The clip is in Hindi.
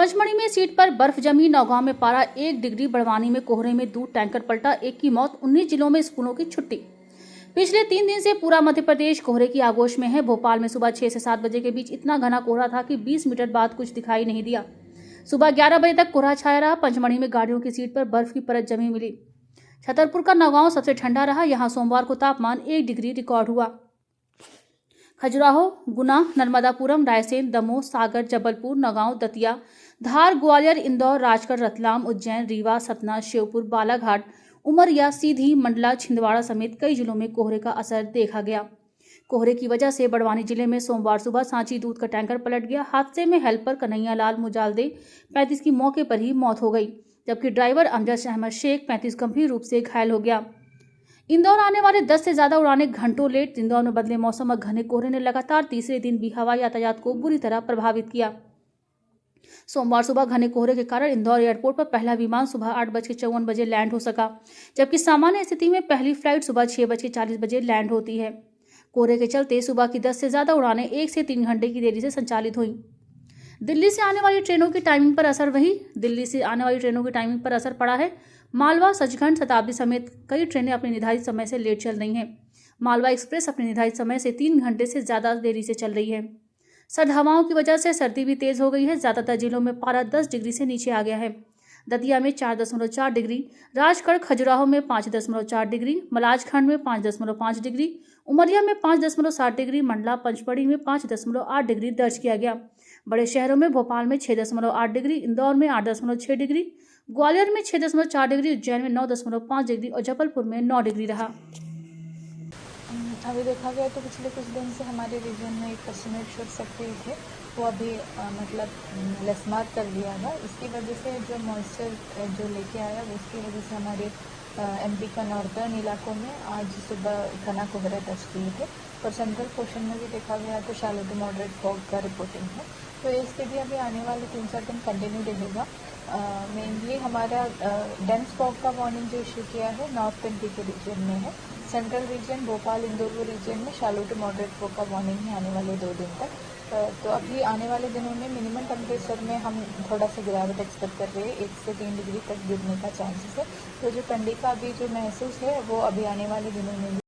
पंचमढ़ी में सीट पर बर्फ जमी। नौगांव में पारा 1 डिग्री। बड़वानी में कोहरे में दूध टैंकर पलटा, 1 की मौत। 19 जिलों में स्कूलों की छुट्टी। पिछले 3 दिन से पूरा मध्य प्रदेश कोहरे की आगोश में है। भोपाल में सुबह 6 से 7 बजे के बीच इतना घना कोहरा था कि 20 मिनट बाद कुछ दिखाई नहीं दिया। सुबह 11 बजे तक कोहरा छाया रहा। पंचमढ़ी में गाड़ियों की सीट पर बर्फ की परत जमी मिली। छतरपुर का नौगांव सबसे ठंडा रहा। यहाँ सोमवार को तापमान 1 डिग्री रिकॉर्ड हुआ। खजुराहो, गुना, नर्मदापुरम, रायसेन, दमोह, सागर, जबलपुर, नौगांव, दतिया, धार, ग्वालियर, इंदौर, राजगढ़, रतलाम, उज्जैन, रीवा, सतना, श्योपुर, बालाघाट, उमरिया, सीधी, मंडला, छिंदवाड़ा समेत कई जिलों में कोहरे का असर देखा गया। कोहरे की वजह से बड़वानी जिले में सोमवार सुबह सांची दूध का टैंकर पलट गया। हादसे में हेल्पर कन्हैया लाल मुजालदे 35 की मौके पर ही मौत हो गई, जबकि ड्राइवर अमजद अहमद शेख 35 गंभीर रूप से घायल हो गया। इंदौर आने वाले 10 से ज्यादा उड़ानें घंटों लेट। इंदौर में बदले मौसम और घने कोहरे ने लगातार तीसरे दिन भी हवाई यातायात को बुरी तरह प्रभावित किया। सोमवार सुबह घने कोहरे के कारण इंदौर एयरपोर्ट पर पहला विमान सुबह 8:54 बजे लैंड हो सका, जबकि सामान्य स्थिति में पहली फ्लाइट सुबह 6:40 बजे लैंड होती है। कोहरे के चलते सुबह की 10 से ज्यादा उड़ानें 1 से 3 घंटे की देरी से संचालित हुई। दिल्ली से आने वाली ट्रेनों की टाइमिंग पर असर दिल्ली से आने वाली ट्रेनों की टाइमिंग पर असर पड़ा है। मालवा, सचखंड, शताब्दी समेत कई ट्रेनें अपने निर्धारित समय से लेट चल रही हैं। मालवा एक्सप्रेस अपने निर्धारित समय से 3 घंटे से ज्यादा देरी से चल रही है। सर्द हवाओं की वजह से सर्दी भी तेज हो गई है। ज्यादातर जिलों में पारा 10 डिग्री से नीचे आ गया है। दतिया में 4.4 डिग्री, राजगढ़, खजुराहो में 5.4 डिग्री, मलाजखंड में 5.5 डिग्री, उमरिया में 5.7 डिग्री, मंडला, पंचमढ़ी में 5.8 डिग्री दर्ज किया गया। बड़े शहरों में भोपाल में 6.8 डिग्री, इंदौर में 8.6 डिग्री, ग्वालियर में 6.4 डिग्री, उज्जैन में 9.5 डिग्री और जबलपुर में 9 डिग्री रहा। अभी देखा गया तो पिछले कुछ दिन से हमारे रीजन में एक पश्चिमी विक्षोभ सक्रिय थे, वो अभी लसमार कर लिया था। इसकी वजह से जो मॉइस्चर जो लेके आया उसकी वजह से हमारे एमपी का नॉर्दर्न इलाकों में आज सुबह घना कोहरा दर्ज किए थे और सेंट्रल पोर्शन में भी देखा गया तो शैलो टू मॉडरेट फॉग का रिपोर्टिंग है। तो ये स्थिति अभी आने वाले 3-4 दिन कंटिन्यू रहेगा। मेनली हमारा डेंस फॉग का वार्निंग जो इशू किया है नॉर्थ एमपी के रीजन में है। Central region, Bhopal, Indore region में शैलो टू मॉडरेट फॉग का वार्निंग है आने वाले 2 दिन तक। तो अभी आने वाले दिनों में मिनिमम टेम्परेचर में हम थोड़ा सा गिरावट एक्सपेक्ट कर रहे हैं, 1 से 3 डिग्री तक गिरने का चांसेस है। तो जो ठंडी का अभी जो महसूस है वो अभी आने वाले दिनों में